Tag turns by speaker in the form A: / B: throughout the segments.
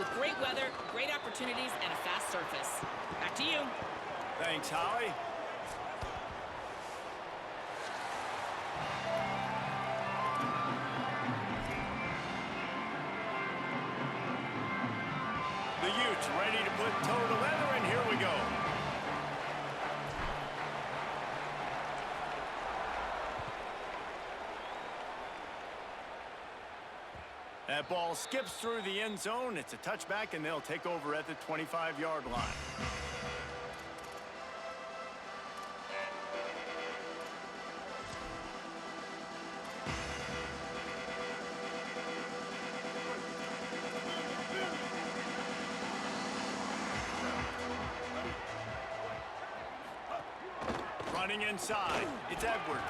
A: with great weather, great opportunities, and a fast surface. Back to you.
B: Thanks, Howie. The Utes ready to put toe to leather, and here we go. That ball skips through the end zone. It's a touchback, and they'll take over at the 25-yard line. Running inside, it's Edwards.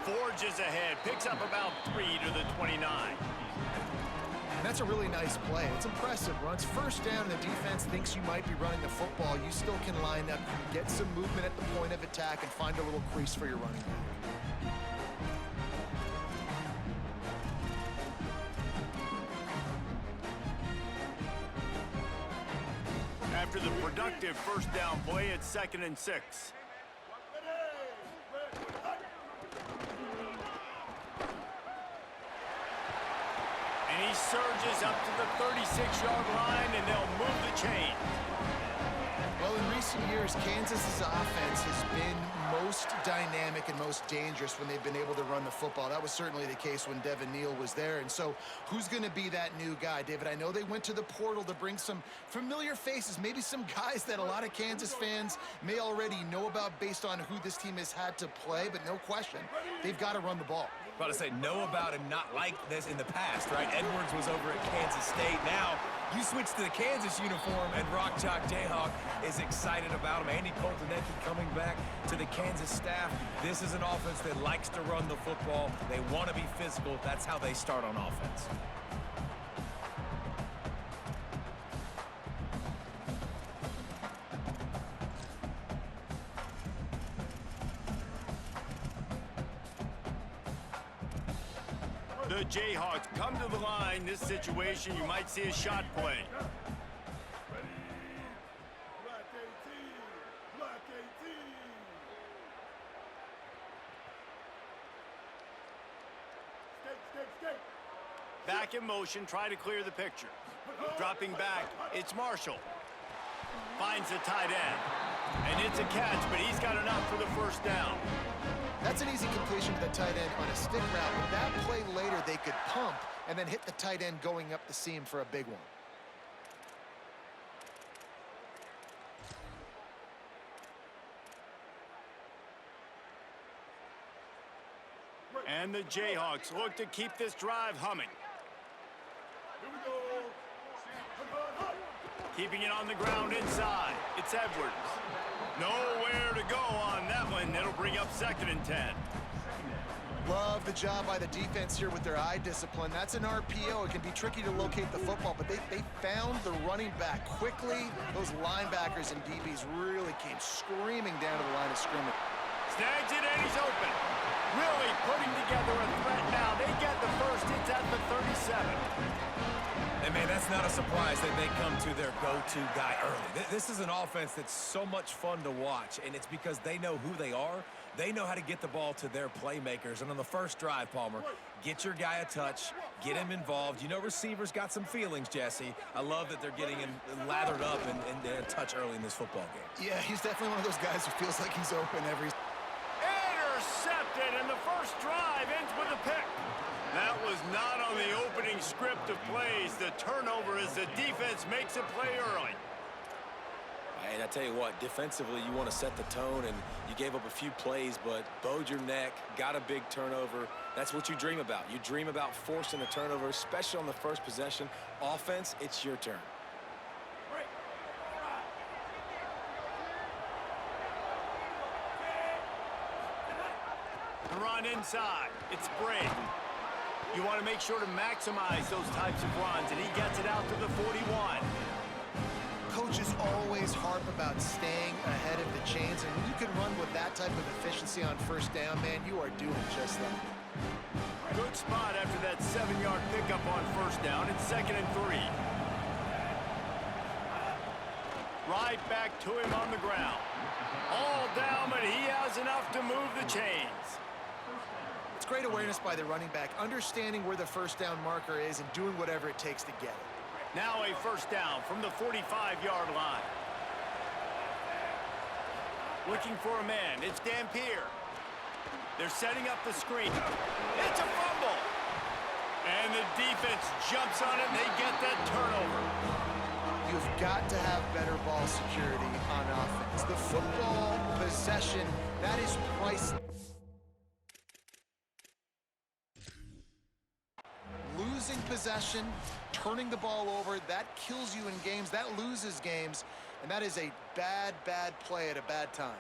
B: Forges ahead, picks up about 3 to the 29.
C: And that's a really nice play. It's impressive. Runs first down, and the defense thinks you might be running the football. You still can line up, get some movement at the point of attack, and find a little crease for your running back.
B: After the productive first down play, it's 2nd and 6. And he surges up to the 36-yard line, and they'll move the chain.
C: Well, in recent years, Kansas's offense has been most dynamic and most dangerous when they've been able to run the football. That was certainly the case when Devin Neal was there. And so who's going to be that new guy? David, I know they went to the portal to bring some familiar faces, maybe some guys that a lot of Kansas fans may already know about based on who this team has had to play, but no question, they've got to run the ball.
D: About to say know about and not like this in the past, right? Edwards was over at Kansas State. Now you switch to the Kansas uniform, and Rock Chalk Jayhawk is excited about him. Andy Coltonetti coming back to the Kansas staff. This is an offense that likes to run the football. They want to be physical. That's how they start on offense.
B: The Jayhawks come to the line. This situation, you might see a shot play. Back in motion, try to clear the picture. Dropping back, it's Marshall. Finds the tight end. And it's a catch, but he's got enough for the first down.
C: That's an easy completion to the tight end on a stick route, but that play later they could pump and then hit the tight end going up the seam for a big one.
B: And the Jayhawks look to keep this drive humming. Keeping it on the ground inside. It's Edwards. Nowhere to go on that one. It'll bring up 2nd and 10.
C: Love the job by the defense here with their eye discipline. That's an RPO. It can be tricky to locate the football, but they found the running back quickly. Those linebackers and DBs really came screaming down to the line of scrimmage.
B: Snags it, and he's open. Really putting together a threat now. They get the first. It's at the 37.
D: And, man, that's not a surprise that they come to their go-to guy early. This is an offense that's so much fun to watch, and it's because they know who they are. They know how to get the ball to their playmakers. And on the first drive, Palmer, get your guy a touch, get him involved. You know receivers got some feelings, Jesse. I love that they're getting him lathered up and a touch early in this football game.
C: Yeah, he's definitely one of those guys who feels like he's open every...
B: Intercepted, and the first drive ends with a pick. That was not on the opening script of plays. The turnover as the defense makes a play early.
D: And I tell you what, defensively, you want to set the tone, and you gave up a few plays, but bowed your neck, got a big turnover. That's what you dream about. You dream about forcing a turnover, especially on the first possession. Offense, it's your turn.
B: The run inside. It's Brady. You want to make sure to maximize those types of runs, and he gets it out to the 41.
C: Coaches always harp about staying ahead of the chains, and when you can run with that type of efficiency on first down, man, you are doing just that.
B: Good spot after that 7-yard pickup on first down. It's 2nd and 3. Right back to him on the ground. All down, but he has enough to move the chains.
C: It's great awareness by the running back, understanding where the first down marker is and doing whatever it takes to get it.
B: Now a first down from the 45-yard line. Looking for a man. It's Dampier. They're setting up the screen. It's a fumble. And the defense jumps on it, and they get that turnover.
C: You've got to have better ball security on offense. The football possession, that is priceless. Losing possession, turning the ball over, that kills you in games, that loses games, and that is a bad, bad play at a bad time.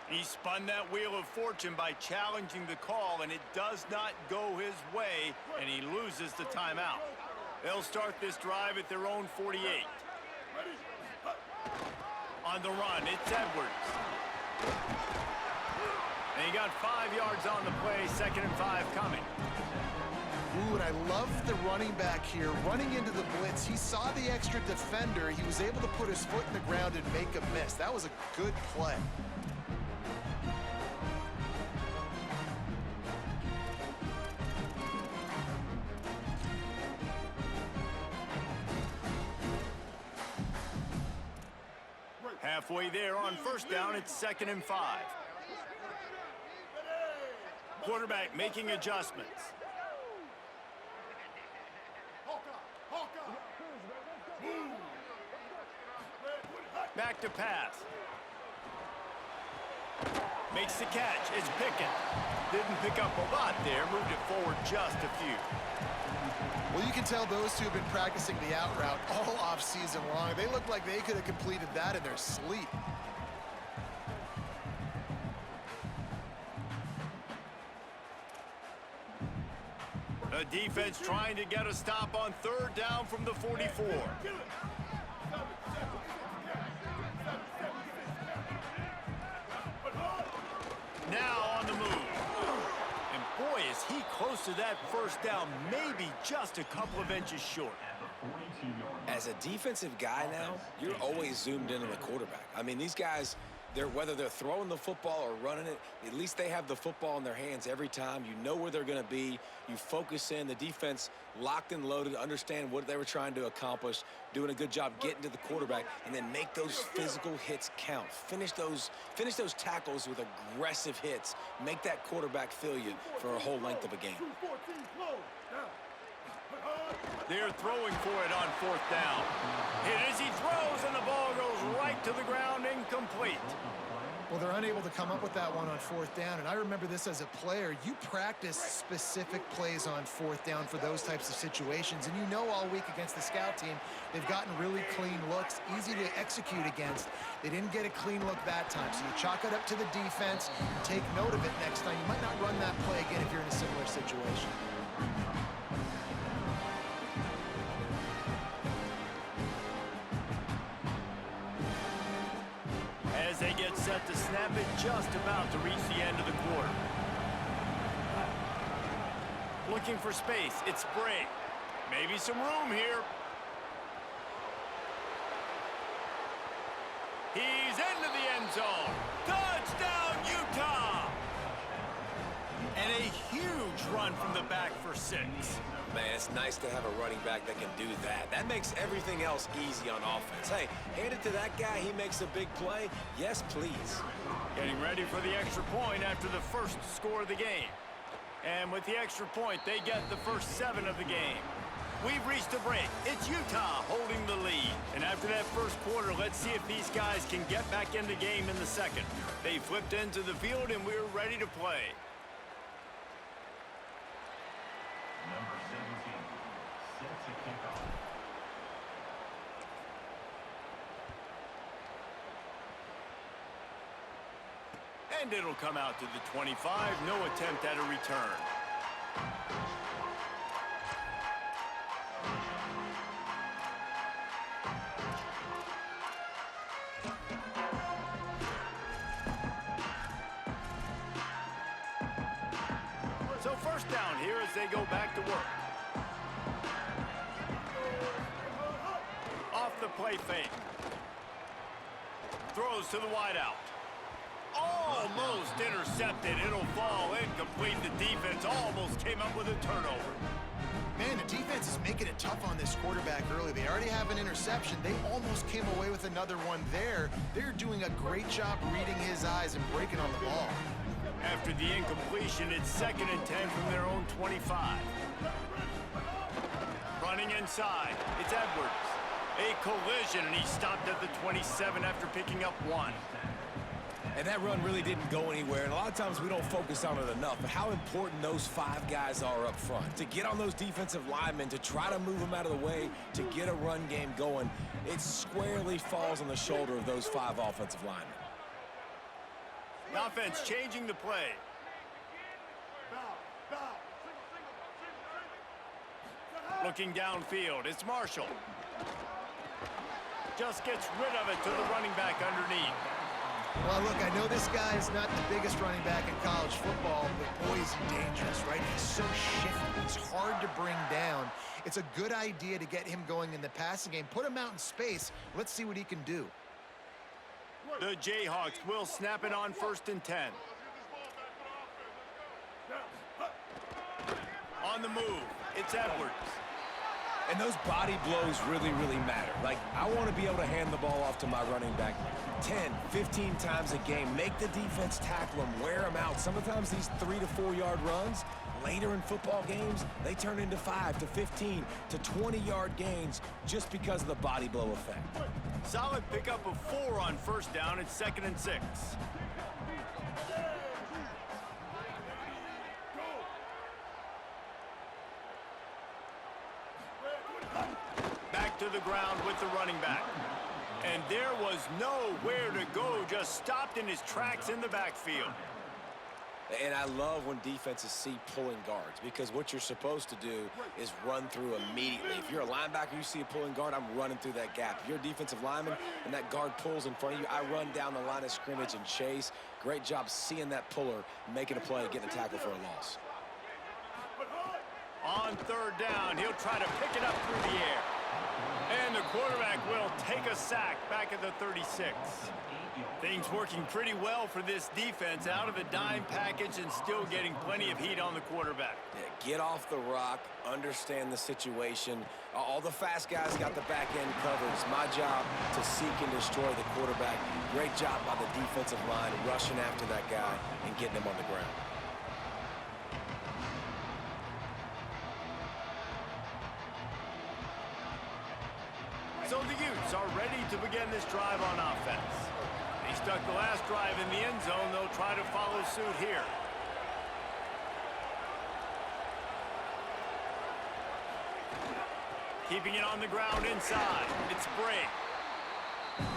B: He spun that wheel of fortune by challenging the call, and it does not go his way, and he loses the timeout. They'll start this drive at their own 48. On the run, it's Edwards. And he got 5 yards on the play, 2nd and 5 coming.
C: Ooh, and I love the running back here. Running into the blitz, he saw the extra defender. He was able to put his foot in the ground and make a miss. That was a good play.
B: Halfway there on first down, it's 2nd and 5. Quarterback making adjustments. Back to pass. Makes the catch. It's Pickett. Didn't pick up a lot there. Moved it forward just a few.
C: Well, you can tell those two have been practicing the out route all off-season long. They look like they could have completed that in their sleep.
B: The defense trying to get a stop on 3rd down from the 44. Now on the move. And boy, is he close to that first down, maybe just a couple of inches short.
D: As a defensive guy now, you're always zoomed in on the quarterback. I mean, these guys, whether they're throwing the football or running it, at least they have the football in their hands every time. You know where they're going to be. You focus in. The defense locked and loaded, understand what they were trying to accomplish, doing a good job getting to the quarterback, and then make those physical hits count. Finish those tackles with aggressive hits. Make that quarterback feel you for a whole length of a game.
B: They're throwing for it on 4th down. Hit as he throws, and the ball goes right to the ground, incomplete.
C: Well, they're unable to come up with that one on 4th down, and I remember this as a player. You practice specific plays on 4th down for those types of situations, and you know all week against the scout team, they've gotten really clean looks, easy to execute against. They didn't get a clean look that time, so you chalk it up to the defense, take note of it next time. You might not run that play again if you're in a similar situation.
B: As they get set to snap it, just about to reach the end of the quarter. Looking for space, it's Sprague. Maybe some room here. He's into the end zone. Touchdown, Utah! And a huge run from the back for 6.
D: Man, it's nice to have a running back that can do that. That makes everything else easy on offense. Hey, hand it to that guy. He makes a big play. Yes, please.
B: Getting ready for the extra point after the first score of the game. And with the extra point, they get the first 7 of the game. We've reached a break. It's Utah holding the lead. And after that first quarter, let's see if these guys can get back in the game in the second. They flipped into the field, and we're ready to play.
E: Number 17, set to kick off.
B: And it'll come out to the 25. No attempt at a return. So first down here as they go back to work. the play fake. Throws to the wideout. Almost intercepted. It'll fall incomplete. The defense almost came up with a turnover.
C: Man, the defense is making it tough on this quarterback early. They already have an interception. They almost came away with another one there. They're doing a great job reading his eyes and breaking on the ball.
B: After the incompletion, it's 2nd and 10 from their own 25. Running inside, it's Edwards. A collision, and he stopped at the 27 after picking up 1.
D: And that run really didn't go anywhere, and a lot of times we don't focus on it enough, but how important those 5 guys are up front. To get on those defensive linemen, to try to move them out of the way, to get a run game going, it squarely falls on the shoulder of those 5 offensive linemen.
B: The offense changing the play. Looking downfield, it's Marshall. Just gets rid of it to the running back underneath.
C: Well, look, I know this guy is not the biggest running back in college football, but boy, is he dangerous, right? He's so shifty. He's hard to bring down. It's a good idea to get him going in the passing game. Put him out in space. Let's see what he can do.
B: The Jayhawks will snap it on 1st and 10. On the move, it's Edwards.
D: And those body blows really, really matter. Like, I want to be able to hand the ball off to my running back 10, 15 times a game. Make the defense tackle them, wear them out. Sometimes these 3 to 4 yard runs, later in football games, they turn into 5 to 15 to 20 yard gains just because of the body blow effect.
B: Solid pickup of 4 on 1st down. It's 2nd and 6. Back to the ground with the running back. And there was nowhere to go, just stopped in his tracks in the backfield.
D: And I love when defenses see pulling guards, because what you're supposed to do is run through immediately. If you're a linebacker, you see a pulling guard, I'm running through that gap. If you're a defensive lineman and that guard pulls in front of you, I run down the line of scrimmage and chase. Great job seeing that puller, making a play, getting a tackle for a loss.
B: On 3rd down, he'll try to pick it up through the air. And the quarterback will take a sack back at the 36. Things working pretty well for this defense, out of the dime package and still getting plenty of heat on the quarterback.
D: Yeah, get off the rock, understand the situation. All the fast guys got the back end covered. It's my job to seek and destroy the quarterback. Great job by the defensive line rushing after that guy and getting him on the ground.
B: So the Utes are ready to begin this drive on offense. They stuck the last drive in the end zone. They'll try to follow suit here. Keeping it on the ground inside. It's Bray.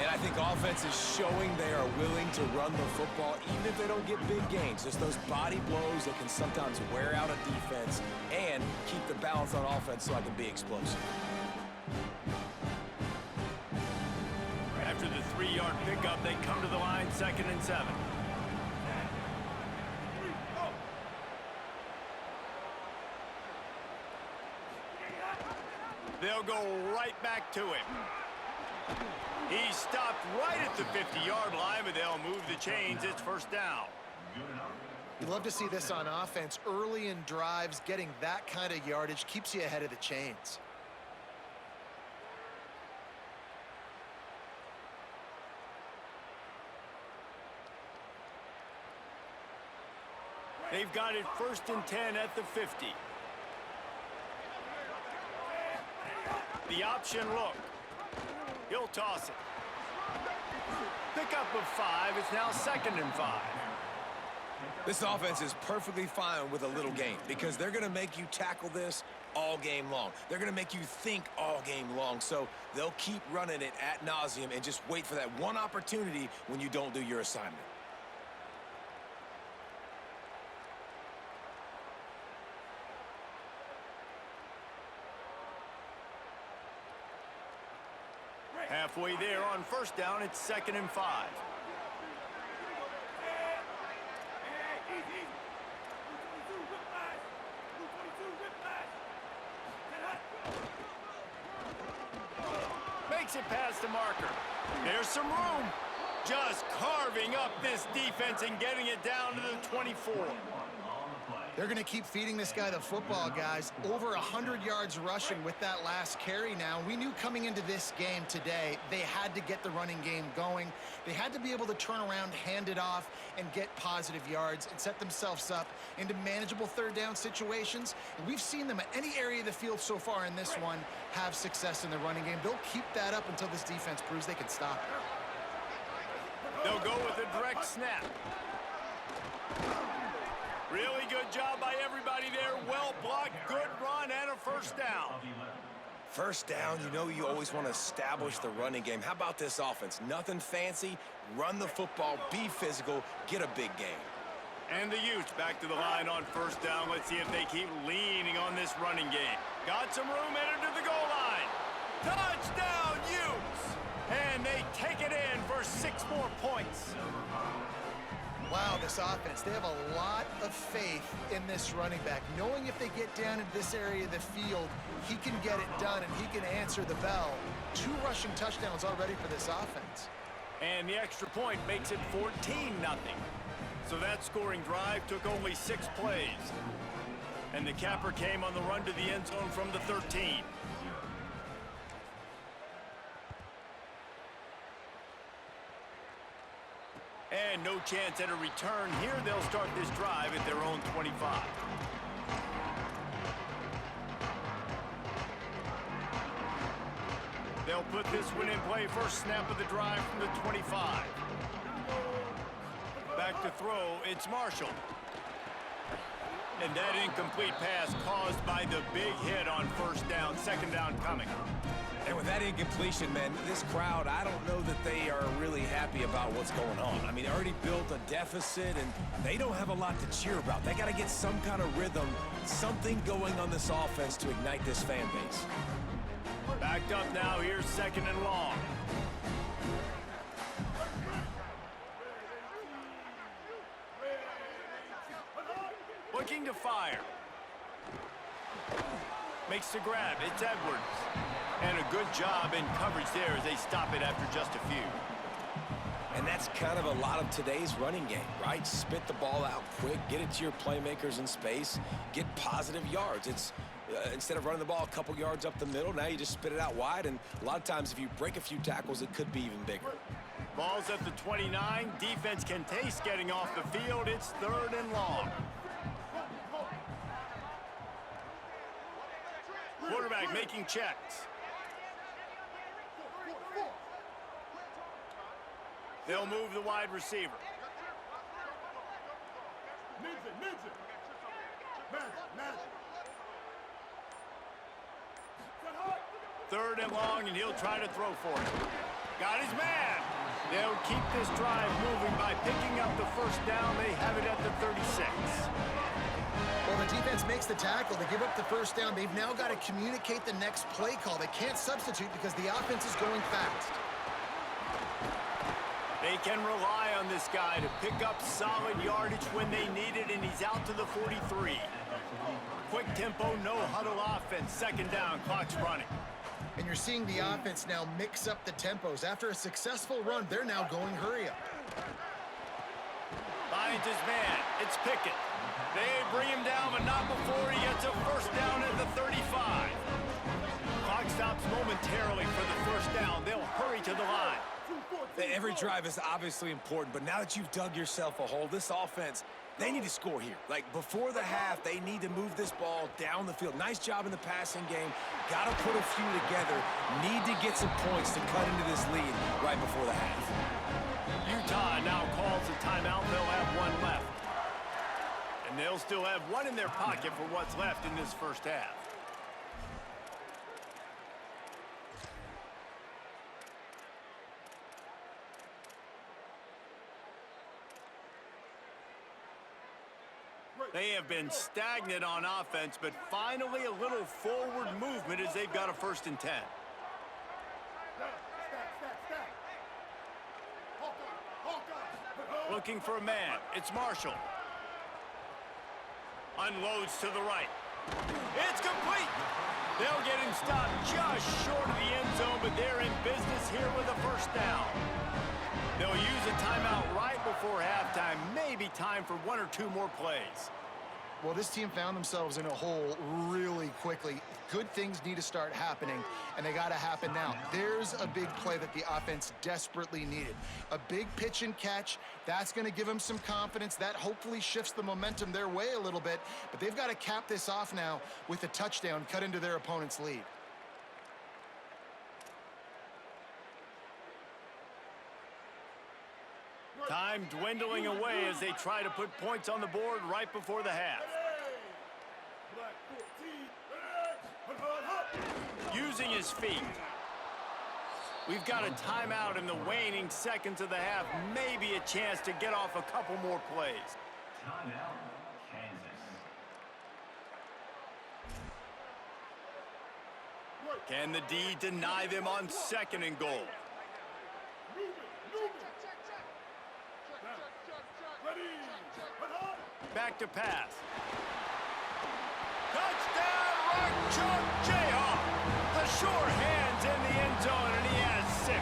D: And I think offense is showing they are willing to run the football, even if they don't get big gains. Just those body blows that can sometimes wear out a defense and keep the balance on offense so I can be explosive.
B: After the 3-yard pickup, they come to the line 2nd and 7. They'll go right back to him. He stopped right at the 50-yard line, but they'll move the chains. It's 1st down.
C: You love to see this on offense. Early in drives, getting that kind of yardage keeps you ahead of the chains.
B: They've got it 1st and 10 at the 50. The option look. He'll toss it. Pickup of 5. It's now 2nd and 5.
D: This offense is perfectly fine with a little game because they're going to make you tackle this all game long. They're going to make you think all game long. So they'll keep running it ad nauseum and just wait for that one opportunity when you don't do your assignment.
B: Halfway there on 1st down, it's 2nd and 5. makes it past the marker. There's some room. Just carving up this defense and getting it down to the 24.
C: They're going to keep feeding this guy the football, guys. Over 100 yards rushing with that last carry now. We knew coming into this game today, they had to get the running game going. They had to be able to turn around, hand it off, and get positive yards and set themselves up into manageable third down situations. And we've seen them at any area of the field so far in this one have success in the running game. They'll keep that up until this defense proves they can stop it.
B: They'll go with a direct snap. Really good job by everybody there. Well blocked, good run, and a first down.
D: First down, you know you always want to establish the running game. How about this offense? Nothing fancy. Run the football, be physical, get a big gain.
B: And the Utes back to the line on first down. Let's see if they keep leaning on this running game. Got some room headed to the goal line. Touchdown, Utes! And they take it in for 6 more points.
C: Wow, this offense, they have a lot of faith in this running back. Knowing if they get down into this area of the field, he can get it done and he can answer the bell. 2 rushing touchdowns already for this offense.
B: And the extra point makes it 14-0. So that scoring drive took only 6 plays. And the capper came on the run to the end zone from the 13. And no chance at a return here. They'll start this drive at their own 25. They'll put this one in play. First snap of the drive from the 25. Back to throw, it's Marshall. And that incomplete pass caused by the big hit on first down. Second down coming.
D: And with that incompletion, man, this crowd, I don't know that they are really happy about what's going on. I mean, they already built a deficit, and they don't have a lot to cheer about. They got to get some kind of rhythm, something going on this offense to ignite this fan base.
B: Backed up now, here's second and long. Looking to fire. Makes the grab, it's Edwards. And a good job in coverage there as they stop it after just a few.
D: And that's kind of a lot of today's running game, right? Spit the ball out quick, get it to your playmakers in space, get positive yards. It's instead of running the ball a couple yards up the middle, now you just spit it out wide, and a lot of times if you break a few tackles, it could be even bigger.
B: Ball's at the 29. Defense can taste getting off the field. It's third and long. Quarterback making checks. They'll move the wide receiver. Third and long, and he'll try to throw for it. Got his man. They'll keep this drive moving by picking up the first down. They have it at the 36.
C: Well, the defense makes the tackle. They give up the first down. They've now got to communicate the next play call. They can't substitute because the offense is going fast.
B: They can rely on this guy to pick up solid yardage when they need it, and he's out to the 43. Quick tempo, no huddle offense. Second down, clock's running.
C: And you're seeing the offense now mix up the tempos. After a successful run, they're now going hurry up.
B: Finds his man. It's Pickett. They bring him down, but not before he gets a first down at the 35. Clock stops momentarily for the first down. They'll hurry to the line.
D: Every drive is obviously important, but now that you've dug yourself a hole, this offense, they need to score here. Like, before the half, they need to move this ball down the field. Nice job in the passing game. Got to put a few together. Need to get some points to cut into this lead right before the half.
B: Utah now calls a timeout. They'll have one left. And they'll still have one in their pocket for what's left in this first half. They have been stagnant on offense, but finally a little forward movement as they've got a 1st and 10. Looking for a man. It's Marshall. Unloads to the right. It's complete. They'll get him stopped just short of the end zone, but they're in business here with a first down. They'll use a timeout right before halftime. Maybe time for one or two more plays.
C: Well, this team found themselves in a hole really quickly. Good things need to start happening, and they got to happen now. There's a big play that the offense desperately needed. A big pitch and catch. That's going to give them some confidence. That hopefully shifts the momentum their way a little bit, but they've got to cap this off now with a touchdown cut into their opponent's lead.
B: Time dwindling away as they try to put points on the board right before the half. Using his feet. We've got a timeout in the waning seconds of the half. Maybe a chance to get off a couple more plays.
E: Timeout, Kansas.
B: Can the D deny them on 2nd and goal? Back to pass. Touchdown, Rock Chalk Jayhawk. The sure hands in the end zone, and he has 6.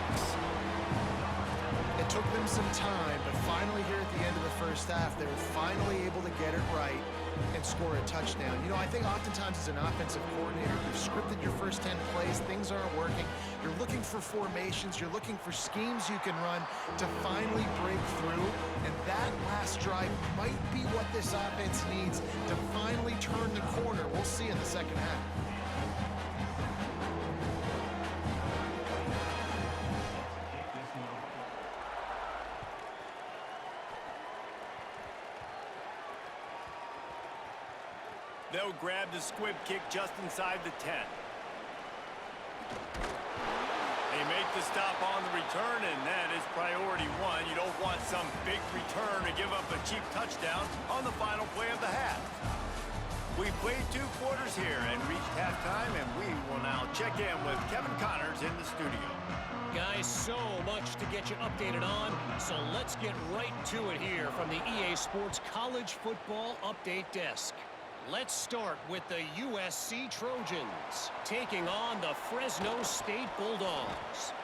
C: It took them some time, but finally here at the end of the first half, they were finally able to get it right and score a touchdown. You know, I think oftentimes as an offensive coordinator, you've scripted your first 10 plays, things aren't working. You're looking for formations, you're looking for schemes you can run to finally break through, and that last drive might be what this offense needs to finally turn the corner. We'll see in the second half.
B: They'll grab the squib kick just inside the 10. They make the stop on the return, and that is priority 1. You don't want some big return to give up a cheap touchdown on the final play of the half. We played 2 quarters here and reached halftime, and we will now check in with Kevin Connors in the studio.
F: Guys, so much to get you updated on, so let's get right to it here from the EA Sports College Football Update Desk. Let's start with the USC Trojans taking on the Fresno State Bulldogs.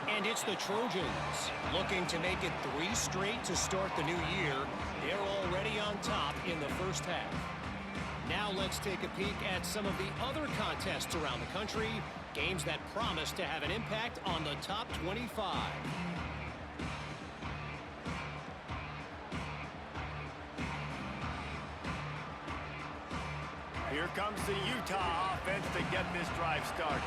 F: And it's the Trojans looking to make it 3 straight to start the new year. They're already on top in the first half. Now let's take a peek at some of the other contests around the country, games that promise to have an impact on the top 25.
B: Here comes the Utah offense to get this drive started.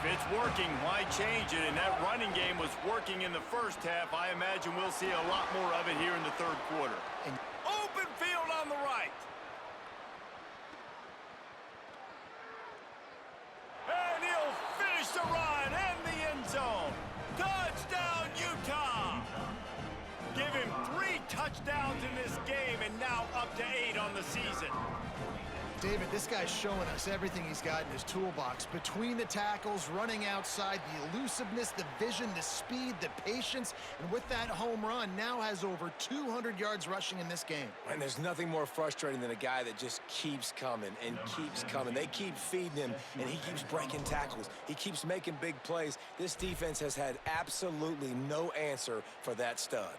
B: If it's working, why change it? And that running game was working in the first half. I imagine we'll see a lot more of it here in the 3rd quarter. Open field on the right. And he'll finish the run and the end zone. Touchdown, Utah! Give him 3 touchdowns in this game and now up to 8 on the season.
C: David, this guy's showing us everything he's got in his toolbox. Between the tackles, running outside, the elusiveness, the vision, the speed, the patience, and with that home run, now has over 200 yards rushing in this game.
D: And there's nothing more frustrating than a guy that just keeps coming and keeps coming. They keep feeding him, and he keeps breaking tackles. He keeps making big plays. This defense has had absolutely no answer for that stud.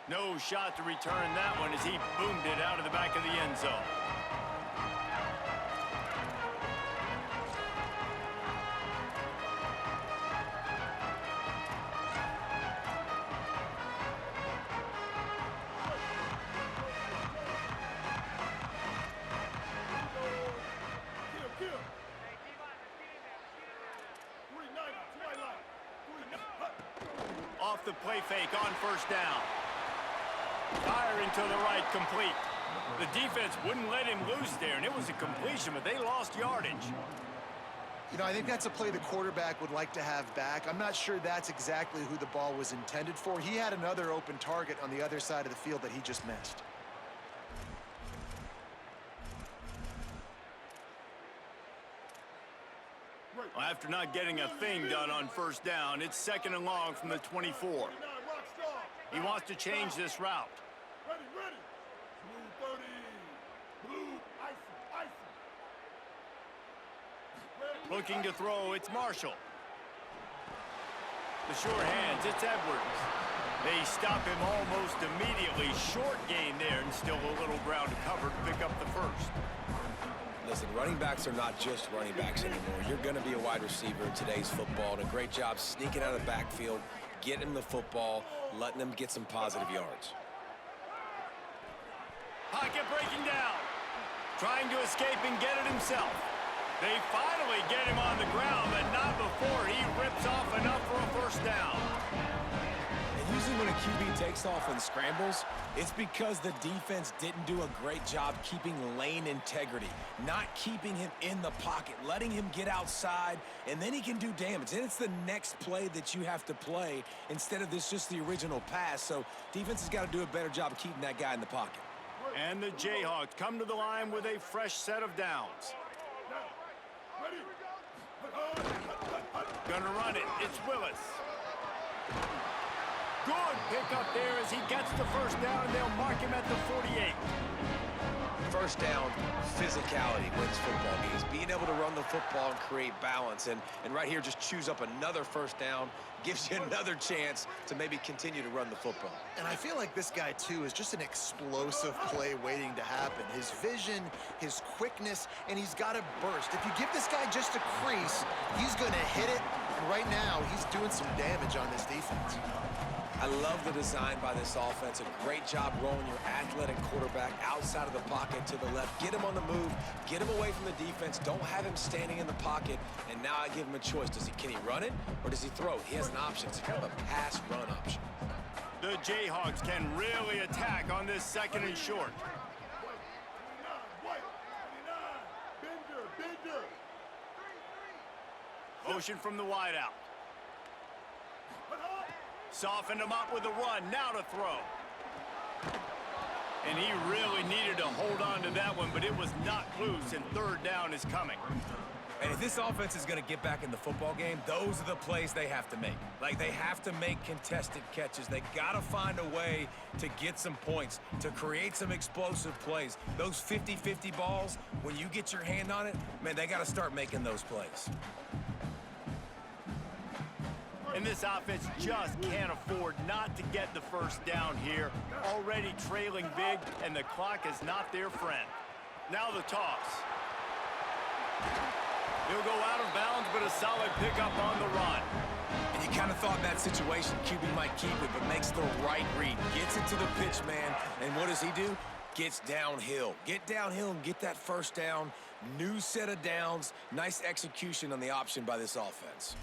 B: No shot to return that one as he boomed it out of the back of the end zone. Off the play fake on first down. Firing to the right, complete. The defense wouldn't let him loose there, and it was a completion, but they lost yardage.
C: You know, I think that's a play the quarterback would like to have back. I'm not sure that's exactly who the ball was intended for. He had another open target on the other side of the field that he just missed.
B: After not getting a thing done on first down, it's 2nd and long from the 24. He wants to change this route. Looking to throw, it's Marshall. The sure hands, it's Edwards. They stop him almost immediately. Short gain there, and still a little ground to cover to pick up the first.
D: Listen, running backs are not just running backs anymore. You're going to be a wide receiver in today's football. And a great job sneaking out of the backfield, getting him the football, letting him get some positive yards.
B: Pocket breaking down. Trying to escape and get it himself. They finally get him on the ground, but not before he rips off enough for a first down.
D: And usually when a QB takes off and scrambles, it's because the defense didn't do a great job keeping lane integrity, not keeping him in the pocket, letting him get outside, and then he can do damage. And it's the next play that you have to play instead of this just the original pass. So defense has got to do a better job of keeping that guy in the pocket.
B: And the Jayhawks come to the line with a fresh set of downs. Gonna run it. It's Willis. Good pickup there as he gets the first down, and they'll mark him at the 48.
D: First down, physicality wins football games. Being able to run the football and create balance. And right here, just choose up another first down, gives you another chance to maybe continue to run the football.
C: And I feel like this guy, too, is just an explosive play waiting to happen. His vision, his quickness, and he's got to burst. If you give this guy just a crease, he's going to hit it. And right now, he's doing some damage on this defense.
D: I love the design by this offense. A great job rolling your athletic quarterback outside of the pocket to the left. Get him on the move. Get him away from the defense. Don't have him standing in the pocket. And now I give him a choice. Can he run it or does he throw it? He has an option. It's kind of a pass-run option.
B: The Jayhawks can really attack on this second and short. Motion from the wideout. Softened him up with a run. Now to throw. And he really needed to hold on to that one, but it was not loose, and third down is coming.
D: And if this offense is going to get back in the football game, those are the plays they have to make. Like, they have to make contested catches. They got to find a way to get some points, to create some explosive plays. Those 50-50 balls, when you get your hand on it, man, they got to start making those plays.
B: And this offense just can't afford not to get the first down here. Already trailing big, and the clock is not their friend. Now the toss. He'll go out of bounds, but a solid pickup on the run.
D: And you kind of thought in that situation QB might keep it, but makes the right read. Gets it to the pitch man, and what does he do? Gets downhill. Get downhill and get that first down. New set of downs. Nice execution on the option by this offense.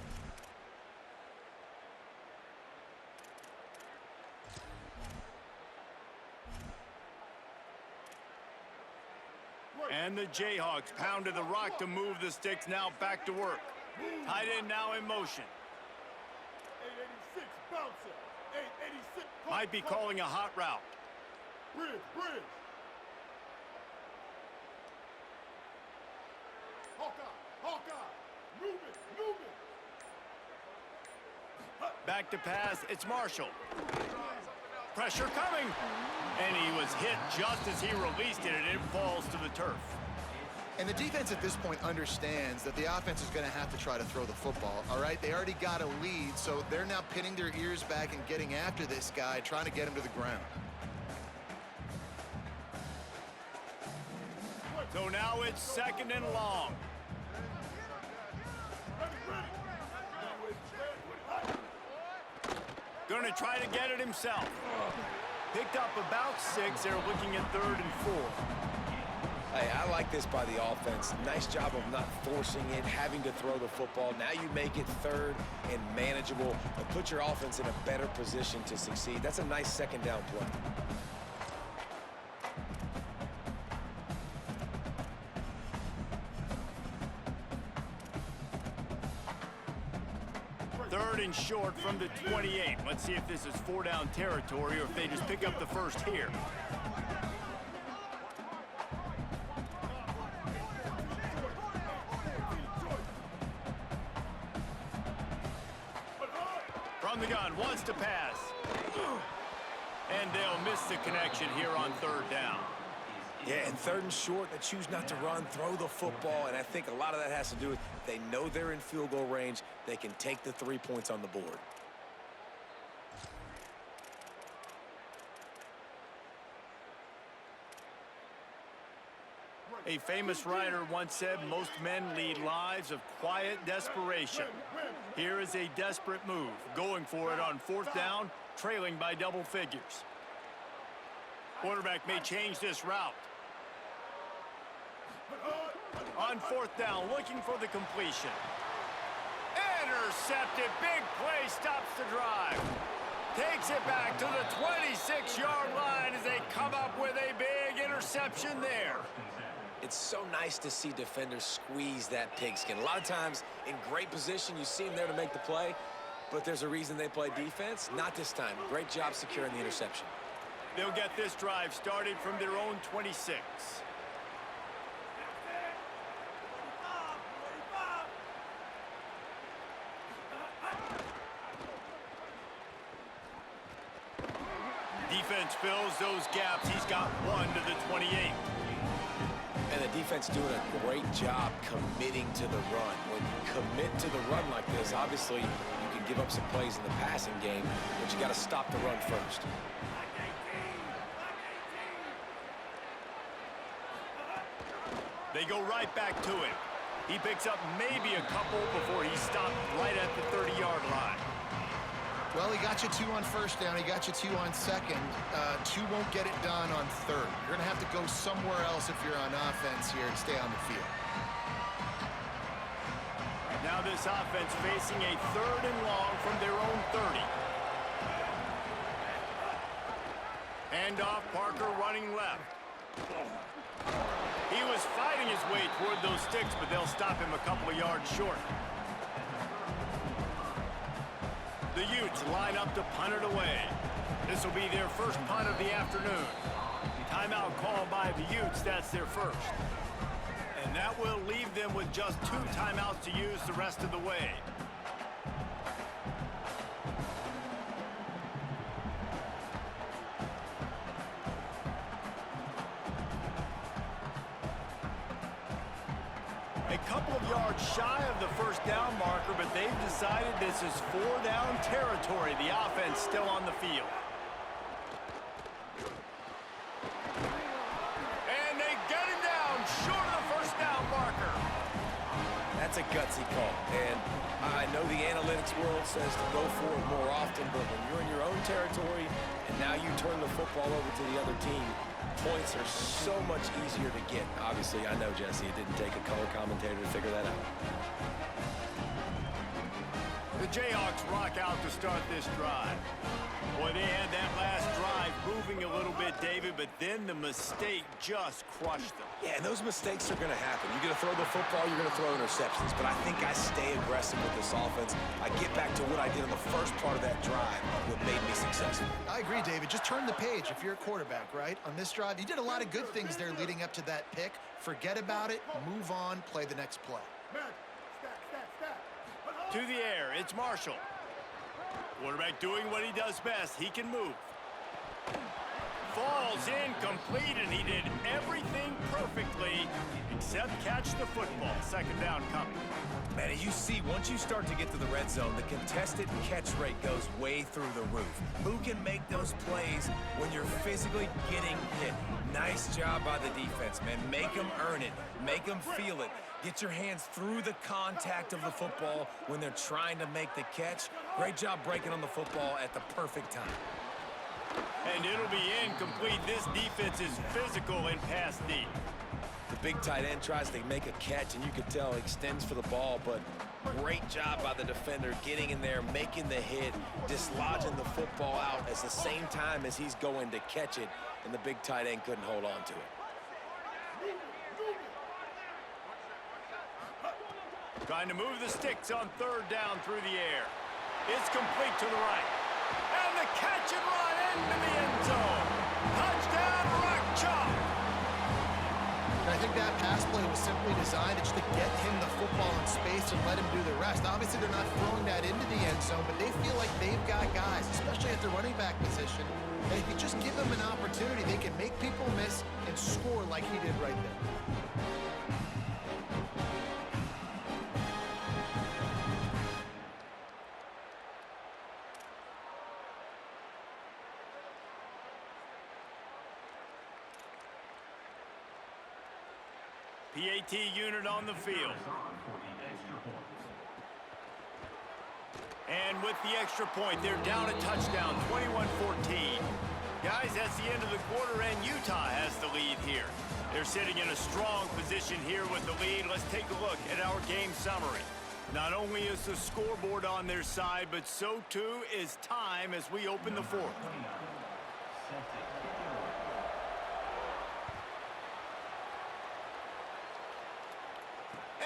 B: And the Jayhawks pounded the rock to move the sticks, now back to work. Tight end now in motion.
E: 886 bouncer. 886.
B: Might be calling a hot route.
E: Bridge. Hawkeye. Move it.
B: Back to pass, it's Marshall. Pressure coming. And he was hit just as he released it, and it falls to the turf.
C: And the defense at this point understands that the offense is going to have to try to throw the football, all right? They already got a lead, so they're now pinning their ears back and getting after this guy, trying to get him to the ground.
B: So now it's second and long. Gonna try to get it himself. Picked up about 6. They're looking at 3rd and 4.
D: Hey, I like this by the offense. Nice job of not forcing it, having to throw the football. Now you make it 3rd and manageable, and put your offense in a better position to succeed. That's a nice second down play.
B: Third and short from the 28. Let's see if this is 4-down territory or if they just pick up the first here. From the gun, wants to pass. And they'll miss the connection here on 3rd down.
D: Yeah, and 3rd and short, they choose not to run, throw the football, and I think a lot of that has to do with they know they're in field goal range. They can take the 3 points on the board.
B: A famous writer once said most men lead lives of quiet desperation. Here is a desperate move, going for it on 4th down, trailing by double figures. Quarterback may change this route. On 4th down, looking for the completion. Intercepted, big play, stops the drive. Takes it back to the 26-yard line as they come up with a big interception there.
D: It's so nice to see defenders squeeze that pigskin. A lot of times in great position, you see them there to make the play, but there's a reason they play defense. Not this time. Great job securing the interception.
B: They'll get this drive started from their own 26. Defense fills those gaps. He's got 1 to the 28.
D: And the defense doing a great job committing to the run. When you commit to the run like this, obviously you can give up some plays in the passing game, but you got to stop the run first.
B: They go right back to him. He picks up maybe a couple before he stopped right at the 30-yard line.
C: Well, he got you 2 on 1st down. He got you 2 on 2nd. 2 won't get it done on 3rd. You're going to have to go somewhere else if you're on offense here and stay on the field.
B: Now this offense facing a 3rd and long from their own 30. Handoff, Parker running left. He was fighting his way toward those sticks, but they'll stop him a couple of yards short. The Utes line up to punt it away. This will be their first punt of the afternoon. Timeout called by the Utes, that's their first. And that will leave them with just 2 timeouts to use the rest of the way. A couple of yards shy of the 1st down marker, but they've decided this is 4-down territory. The offense still on the field. And they get him down short of the 1st down marker.
D: That's a gutsy call. And I know the analytics world says to go for it more often, but when you're in your own territory and now you turn the football over to the other team, points are so much easier to get. Obviously, I know, Jesse, it didn't take a color commentator to figure that out.
B: The Jayhawks rock out to start this drive. Boy, they had that last drive moving a little bit, David, but then the mistake just crushed them.
D: Yeah, and those mistakes are going to happen. You're going to throw the football, you're going to throw interceptions, but I think I stay aggressive with this offense. I get back to what I did in the first part of that drive, what made me successful.
C: I agree, David. Just turn the page if you're a quarterback, right? On this drive, you did a lot of good things there leading up to that pick. Forget about it, move on, play the next play.
B: To the air, it's Marshall. Quarterback doing what he does best. He can move. Falls incomplete, and he did everything perfectly except catch the football. 2nd down coming.
D: Man, you see, once you start to get to the red zone, the contested catch rate goes way through the roof. Who can make those plays when you're physically getting hit? Nice job by the defense, man. Make them earn it. Make them feel it. Get your hands through the contact of the football when they're trying to make the catch. Great job breaking on the football at the perfect time.
B: And it'll be incomplete. This defense is physical and pass deep.
D: The big tight end tries to make a catch, and you can tell he extends for the ball, but great job by the defender getting in there, making the hit, dislodging the football out at the same time as he's going to catch it, and the big tight end couldn't hold on to it.
B: Trying to move the sticks on 3rd down through the air. It's complete to the right. And the catch and run into the end zone. Touchdown, Rock Chalk.
C: I think like that pass play was simply designed just to get him the football in space and let him do the rest. Obviously, they're not throwing that into the end zone, but they feel like they've got guys, especially at the running back position, that if you just give them an opportunity, they can make people miss and score like he did right there.
B: PAT unit on the field. And with the extra point, they're down a touchdown, 21-14. Guys, that's the end of the quarter, and Utah has the lead here. They're sitting in a strong position here with the lead. Let's take a look at our game summary. Not only is the scoreboard on their side, but so too is time as we open the fourth.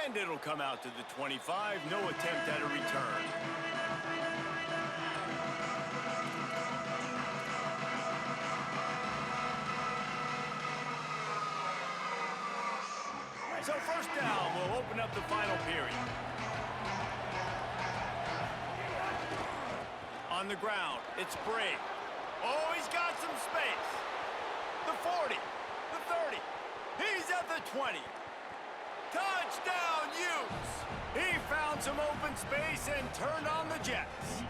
B: And it'll come out to the 25. No attempt at a return. So first down will open up the final period. On the ground, it's Brake. Oh, he's got some space. The 40, the 30. He's at the 20. Touchdown, Utes! He found some open space and turned on the Jets.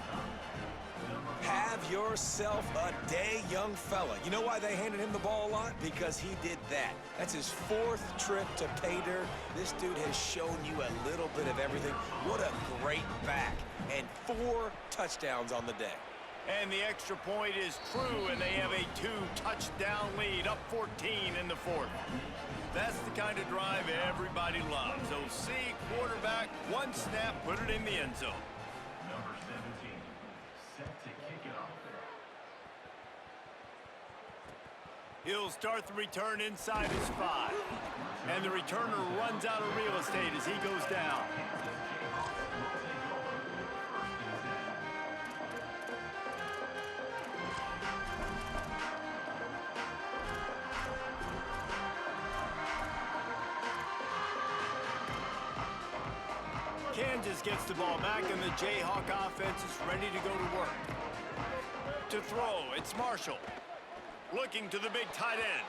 D: Have yourself a day, young fella. You know why they handed him the ball a lot? Because he did that. That's his 4th trip to pay dirt. This dude has shown you a little bit of everything. What a great back. And 4 touchdowns on the day.
B: And the extra point is true, and they have a 2-touchdown lead, up 14 in the 4th. That's the kind of drive everybody loves. OC, quarterback, 1 snap, put it in the end zone.
E: Number 17, set to kick it off.
B: He'll start the return inside his 5. And the returner runs out of real estate as he goes down. Kansas gets the ball back, and the Jayhawk offense is ready to go to work. To throw, it's Marshall. Looking to the big tight end.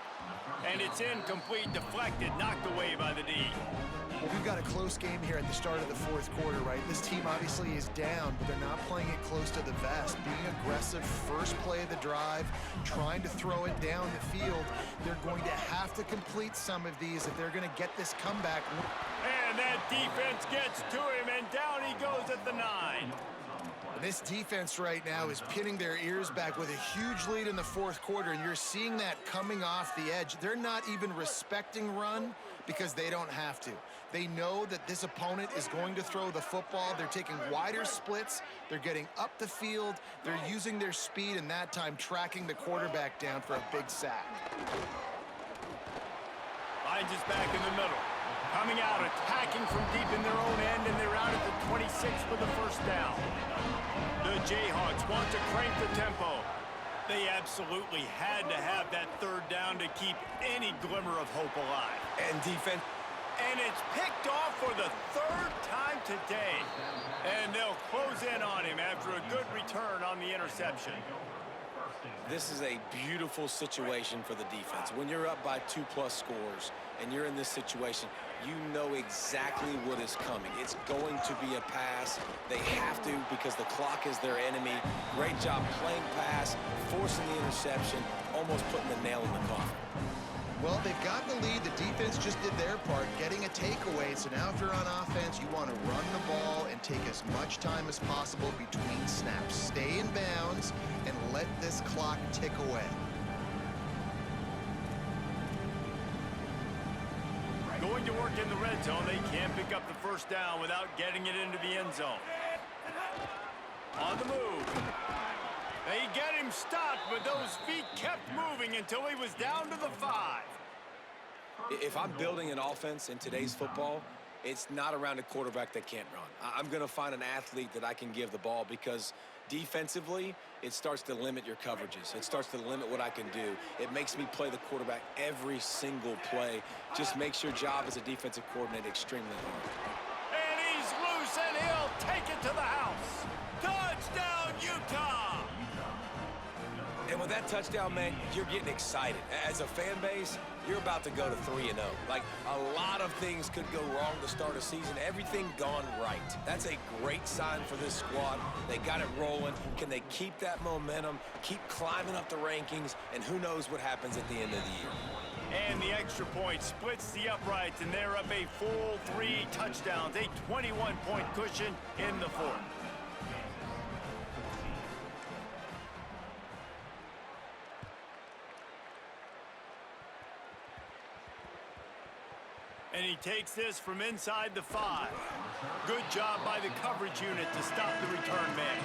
B: And it's incomplete, deflected, knocked away by the D.
C: Well, we've got a close game here at the start of the 4th quarter, right? This team obviously is down, but they're not playing it close to the vest. Being aggressive, first play of the drive, trying to throw it down the field. They're going to have to complete some of these if they're going to get this comeback.
B: And that defense gets to him, and down he goes at the 9.
C: This defense right now is pinning their ears back with a huge lead in the 4th quarter, and you're seeing that coming off the edge. They're not even respecting run because they don't have to. They know that this opponent is going to throw the football. They're taking wider splits. They're getting up the field. They're using their speed, and that time tracking the quarterback down for a big sack.
B: Finds his back in the middle. Coming out, attacking from deep in their own end, and they're out at the 26 for the first down. The Jayhawks want to crank the tempo. They absolutely had to have that 3rd down to keep any glimmer of hope alive.
D: And defense.
B: And it's picked off for the 3rd time today. And they'll close in on him after a good return on the interception.
D: This is a beautiful situation for the defense. When you're up by 2+ scores and you're in this situation, you know exactly what is coming. It's going to be a pass. They have to because the clock is their enemy. Great job playing pass, forcing the interception, almost putting the nail in the coffin.
C: Well, they've got the lead. The defense just did their part, getting a takeaway. So now if you're on offense, you want to run the ball and take as much time as possible between snaps. Stay in bounds and let this clock tick away.
B: Going to work in the red zone. They can't pick up the first down without getting it into the end zone. On the move. They get him stopped, but those feet kept moving until he was down to the 5.
D: If I'm building an offense in today's football, it's not around a quarterback that can't run. I'm going to find an athlete that I can give the ball because Defensively, it starts to limit your coverages. It starts to limit what I can do. It makes me play the quarterback every single play. Just makes your job as a defensive coordinator extremely hard.
B: And he's loose, and he'll take it to the house. Touchdown, Utah!
D: And with that touchdown, man, you're getting excited. As a fan base, you're about to go to 3-0. Like, a lot of things could go wrong to start a season. Everything gone right. That's a great sign for this squad. They got it rolling. Can they keep that momentum, keep climbing up the rankings, and who knows what happens at the end of the year.
B: And the extra point splits the uprights, and they're up a full 3 touchdowns, a 21-point cushion in the fourth. And he takes this from inside the 5. Good job by the coverage unit to stop the return man.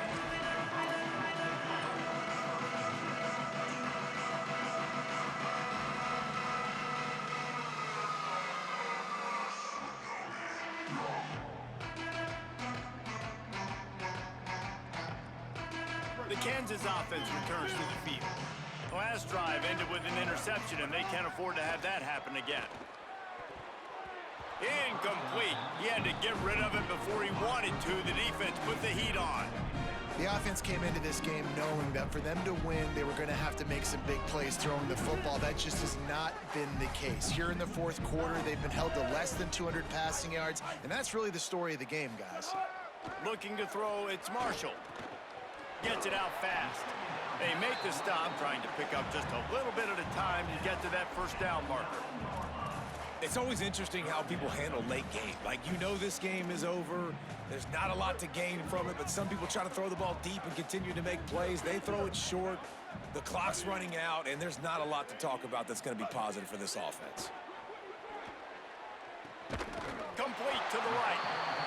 B: The Kansas offense returns to the field. The last drive ended with an interception, and they can't afford to have that happen again. Incomplete. He had to get rid of it before he wanted to. The defense put the heat on.
C: The offense came into this game knowing that for them to win, they were going to have to make some big plays throwing the football. That just has not been the case. Here in the fourth quarter, they've been held to less than 200 passing yards, and that's really the story of the game, guys.
B: Looking to throw, it's Marshall. Gets it out fast. They make the stop, trying to pick up just a little bit at a time to get to that first down marker.
D: It's always interesting how people handle late game. Like, you know this game is over. There's not a lot to gain from it, but some people try to throw the ball deep and continue to make plays. They throw it short. The clock's running out, and there's not a lot to talk about that's going to be positive for this offense.
B: Complete to the right.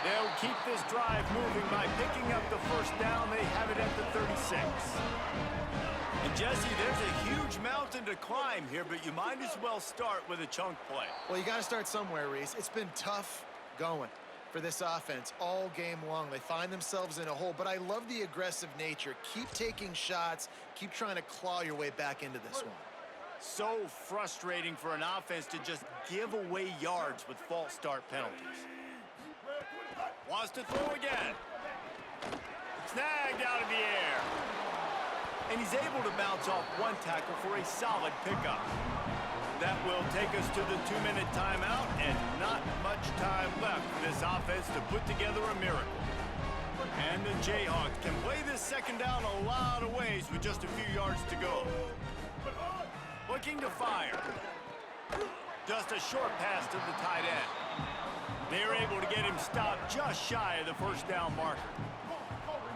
B: They'll keep this drive moving by picking up the first down. They have it at the 36. And Jesse, there's a huge mountain to climb here, but you might as well start with a chunk play.
C: Well, you got to start somewhere, Reese. It's been tough going for this offense all game long. They find themselves in a hole, but I love the aggressive nature. Keep taking shots. Keep trying to claw your way back into this one.
B: So frustrating for an offense to just give away yards with false start penalties. Wants to throw again. Snagged out of the air. And he's able to bounce off one tackle for a solid pickup. That will take us to the 2-minute timeout, and not much time left for this offense to put together a miracle. And the Jayhawks can play this second down a lot of ways with just a few yards to go. Looking to fire. Just a short pass to the tight end. They're able to get him stopped just shy of the first down marker.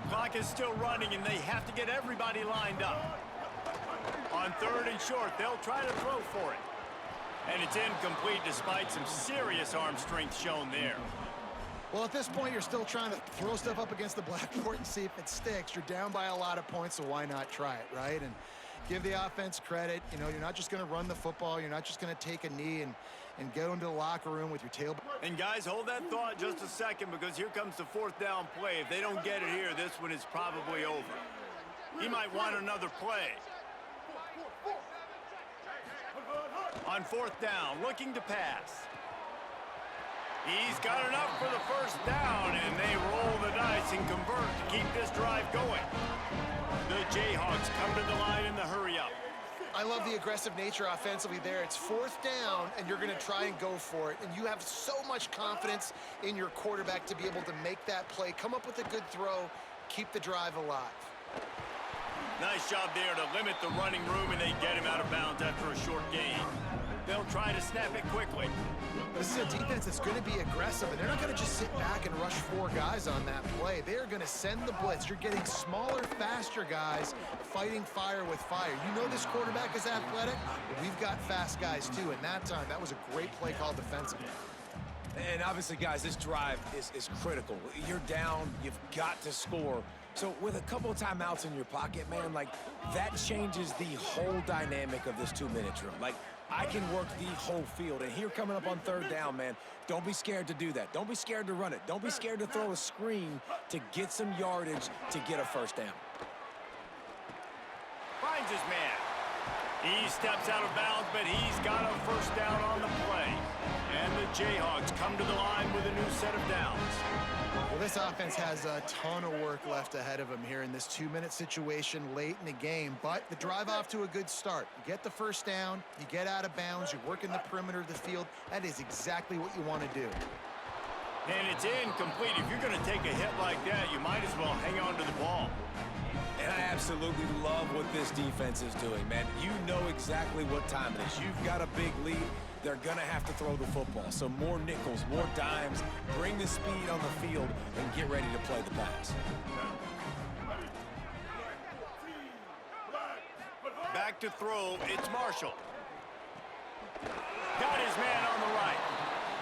B: Clock is still running, and they have to get everybody lined up. On 3rd and short, they'll try to throw for it. And it's incomplete despite some serious arm strength shown there.
C: Well, at this point, you're still trying to throw stuff up against the blackboard and see if it sticks. You're down by a lot of points, so why not try it, right? And give the offense credit. You know, you're not just going to run the football. You're not just going to take a knee and go into the locker room with your tail.
B: And guys, hold that thought just a second, because here comes the 4th down play. If they don't get it here, this one is probably over. He might want another play. On 4th down, looking to pass. He's got enough for the first down, and they roll the dice and convert to keep this drive going. The Jayhawks come to the line in the hurry-up.
C: I love the aggressive nature offensively there. It's 4th down, and you're going to try and go for it. And you have so much confidence in your quarterback to be able to make that play, come up with a good throw, keep the drive alive.
B: Nice job there to limit the running room, and they get him out of bounds after a short gain. They'll try to snap it quickly.
C: This is a defense that's going to be aggressive, and they're not going to just sit back and rush 4 guys on that play. They are going to send the blitz. You're getting smaller, faster guys fighting fire with fire. You know this quarterback is athletic, but we've got fast guys too, and that time, that was a great play called defensively.
D: And obviously, guys, this drive is critical. You're down, you've got to score. So with a couple of timeouts in your pocket, man, like, that changes the whole dynamic of this 2-minute drill. Like, I can work the whole field. And here coming up on 3rd down, man, don't be scared to do that. Don't be scared to run it. Don't be scared to throw a screen to get some yardage to get a first down.
B: finds his man. He steps out of bounds, but he's got a first down on the play. And the Jayhawks come to the line with a new set of downs.
C: Well, this offense has a ton of work left ahead of them here in this 2-minute situation late in the game, but the drive off to a good start. You get the first down, you get out of bounds, you're working the perimeter of the field. That is exactly what you want to do.
B: And it's incomplete. If you're going to take a hit like that, you might as well hang on to the ball.
D: And I absolutely love what this defense is doing, man. You know exactly what time it is. You've got a big lead. They're going to have to throw the football. So more nickels, more dimes, bring the speed on the field, and get ready to play the pass.
B: Back to throw, it's Marshall. Got his man on the right.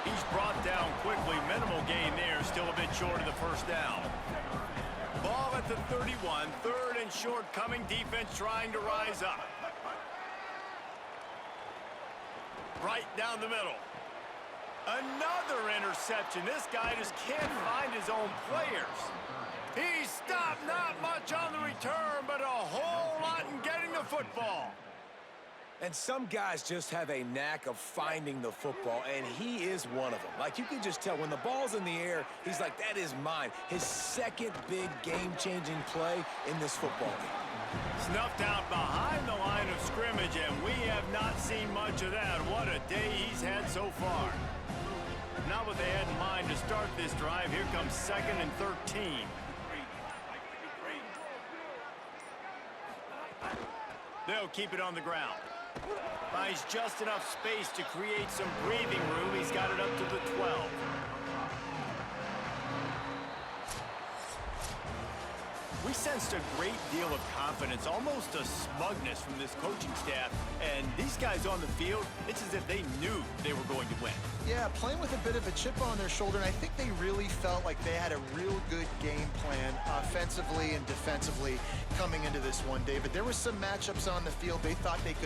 B: He's brought down quickly. Minimal gain there, still a bit short of the first down. Ball at the 31, third and short coming. Defense trying to rise up. Right down the middle. Another interception. This guy just can't find his own players. He stopped, not much on the return, but a whole lot in getting the football.
D: And some guys just have a knack of finding the football, and he is one of them. Like, you can just tell when the ball's in the air, he's like, that is mine. His second big game-changing play in this football game.
B: Snuffed out behind the line of scrimmage, and we have not seen much of that. What a day he's had so far. Not what they had in mind to start this drive. Here comes 2nd and 13. They'll keep it on the ground. Finds just enough space to create some breathing room. He's got it up to the 12. We sensed a great deal of confidence, almost a smugness from this coaching staff. And these guys on the field, it's as if they knew they were going to win.
C: Yeah, playing with a bit of a chip on their shoulder, and I think they really felt like they had a real good game plan offensively and defensively coming into this one, David. There were some matchups on the field they thought they could